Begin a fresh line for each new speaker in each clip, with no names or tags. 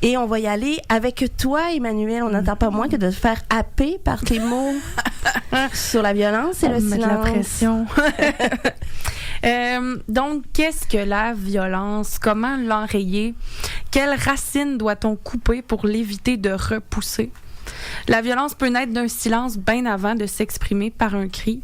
Et on va y aller avec toi, Emmanuel. On n'entend pas moins que de te faire happer par tes mots sur la violence et le silence.
La pression. Donc, qu'est-ce que la violence? Comment l'enrayer? Quelles racines doit-on couper pour l'éviter de repousser? La violence peut naître d'un silence bien avant de s'exprimer par un cri.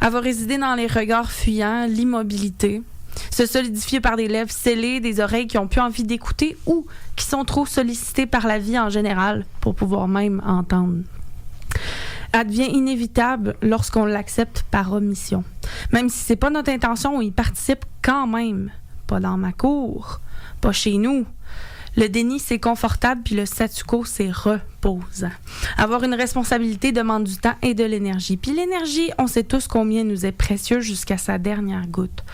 Elle va résider dans les regards fuyants, l'immobilité, se solidifier par des lèvres scellées, des oreilles qui ont plus envie d'écouter ou qui sont trop sollicitées par la vie en général pour pouvoir même entendre. Elle devient inévitable lorsqu'on l'accepte par omission. Même si c'est pas notre intention, on y participe quand même. Pas dans ma cour, pas chez nous. Le déni, c'est confortable, puis le statu quo, c'est reposant. Avoir une responsabilité demande du temps et de l'énergie. Puis l'énergie, on sait tous combien nous est précieuse jusqu'à sa dernière goutte.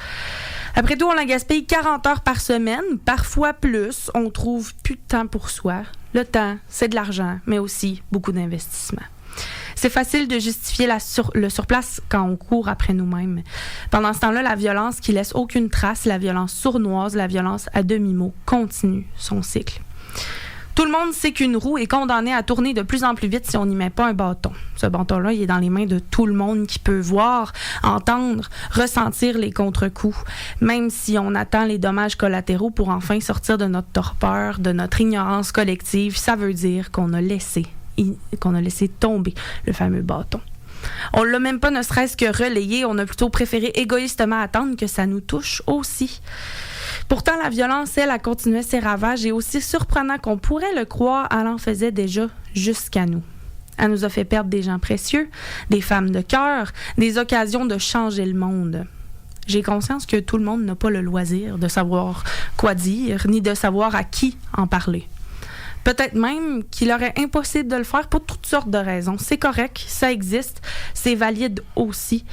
Après tout, on la gaspille 40 heures par semaine, parfois plus. On trouve plus de temps pour soi. Le temps, c'est de l'argent, mais aussi beaucoup d'investissement. C'est facile de justifier le surplace quand on court après nous-mêmes. Pendant ce temps-là, la violence qui laisse aucune trace, la violence sournoise, la violence à demi-mot, continue son cycle. Tout le monde sait qu'une roue est condamnée à tourner de plus en plus vite si on n'y met pas un bâton. Ce bâton-là, il est dans les mains de tout le monde qui peut voir, entendre, ressentir les contre-coups, même si on attend les dommages collatéraux pour enfin sortir de notre torpeur, de notre ignorance collective. Ça veut dire qu'on a laissé tomber le fameux bâton. On l'a même pas ne serait-ce que relayé, on a plutôt préféré égoïstement attendre que ça nous touche aussi. Pourtant, la violence, elle, a continué ses ravages et aussi surprenant qu'on pourrait le croire, elle en faisait déjà jusqu'à nous. Elle nous a fait perdre des gens précieux, des femmes de cœur, des occasions de changer le monde. J'ai conscience que tout le monde n'a pas le loisir de savoir quoi dire, ni de savoir à qui en parler. Peut-être même qu'il aurait impossible de le faire pour toutes sortes de raisons. C'est correct, ça existe, c'est valide aussi.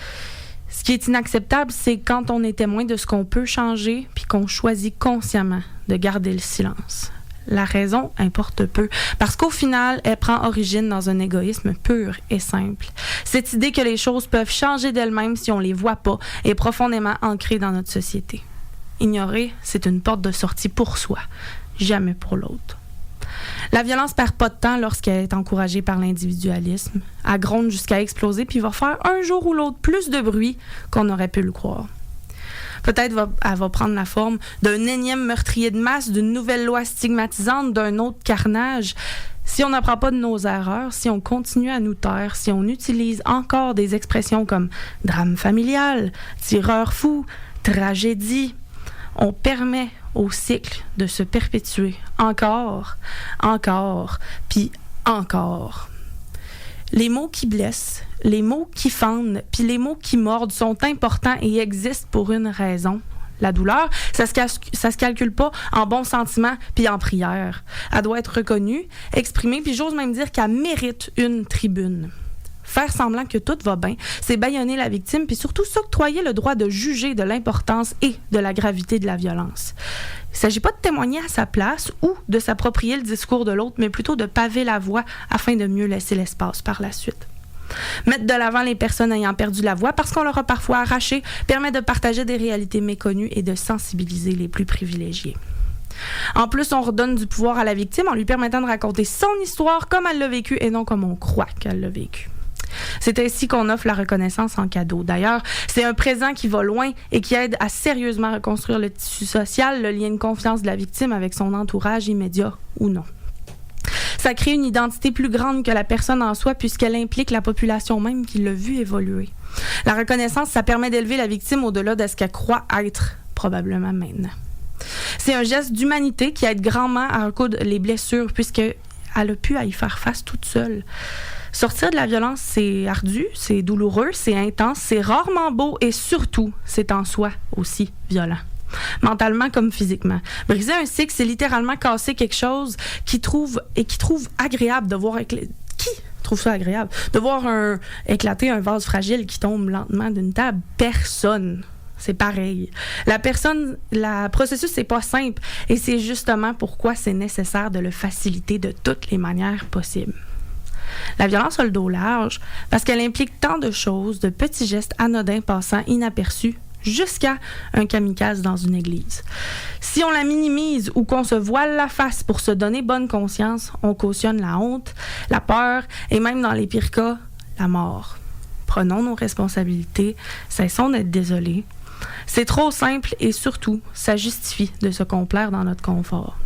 Ce qui est inacceptable, c'est quand on est témoin de ce qu'on peut changer puis qu'on choisit consciemment de garder le silence. La raison importe peu, parce qu'au final, elle prend origine dans un égoïsme pur et simple. Cette idée que les choses peuvent changer d'elles-mêmes si on les voit pas est profondément ancrée dans notre société. Ignorer, c'est une porte de sortie pour soi, jamais pour l'autre. La violence perd pas de temps lorsqu'elle est encouragée par l'individualisme. Elle gronde jusqu'à exploser puis va faire un jour ou l'autre plus de bruit qu'on aurait pu le croire. Peut-être elle va prendre la forme d'un énième meurtrier de masse, d'une nouvelle loi stigmatisante, d'un autre carnage. Si on n'apprend pas de nos erreurs, si on continue à nous taire, si on utilise encore des expressions comme drame familial, tireur fou, tragédie, on permet au cycle de se perpétuer encore, puis encore. Les mots qui blessent, les mots qui fendent, puis les mots qui mordent sont importants et existent pour une raison. La douleur, ça se calcule pas en bons sentiments puis en prière. Elle doit être reconnue, exprimée, puis j'ose même dire qu'elle mérite une tribune. Faire semblant que tout va bien, c'est bâillonner la victime puis surtout s'octroyer le droit de juger de l'importance et de la gravité de la violence. Il ne s'agit pas de témoigner à sa place ou de s'approprier le discours de l'autre, mais plutôt de paver la voie afin de mieux laisser l'espace par la suite. Mettre de l'avant les personnes ayant perdu la voix parce qu'on leur a parfois arraché permet de partager des réalités méconnues et de sensibiliser les plus privilégiés. En plus, on redonne du pouvoir à la victime en lui permettant de raconter son histoire comme elle l'a vécu et non comme on croit qu'elle l'a vécu. C'est ainsi qu'on offre la reconnaissance en cadeau. D'ailleurs, c'est un présent qui va loin et qui aide à sérieusement reconstruire le tissu social, le lien de confiance de la victime avec son entourage immédiat ou non. Ça crée une identité plus grande que la personne en soi puisqu'elle implique la population même qui l'a vu évoluer. La reconnaissance, ça permet d'élever la victime au-delà de ce qu'elle croit être, probablement maintenant. C'est un geste d'humanité qui aide grandement à recoudre les blessures puisqu'elle a pu y faire face toute seule. Sortir de la violence, c'est ardu, c'est douloureux, c'est intense, c'est rarement beau et surtout, c'est en soi aussi violent. Mentalement comme physiquement. Briser un cycle, c'est littéralement casser quelque chose qui trouve agréable de voir qui trouve ça agréable de voir éclater un vase fragile qui tombe lentement d'une table? Personne. C'est pareil. Le processus, c'est pas simple et c'est justement pourquoi c'est nécessaire de le faciliter de toutes les manières possibles. La violence a le dos large parce qu'elle implique tant de choses, de petits gestes anodins passant inaperçus jusqu'à un kamikaze dans une église. Si on la minimise ou qu'on se voile la face pour se donner bonne conscience, on cautionne la honte, la peur et même dans les pires cas, la mort. Prenons nos responsabilités, cessons d'être désolés. C'est trop simple et surtout, ça justifie de se complaire dans notre confort.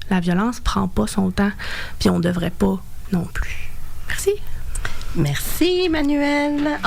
La violence prend pas son temps, puis on devrait pas non plus. Merci.
Merci, Emmanuelle.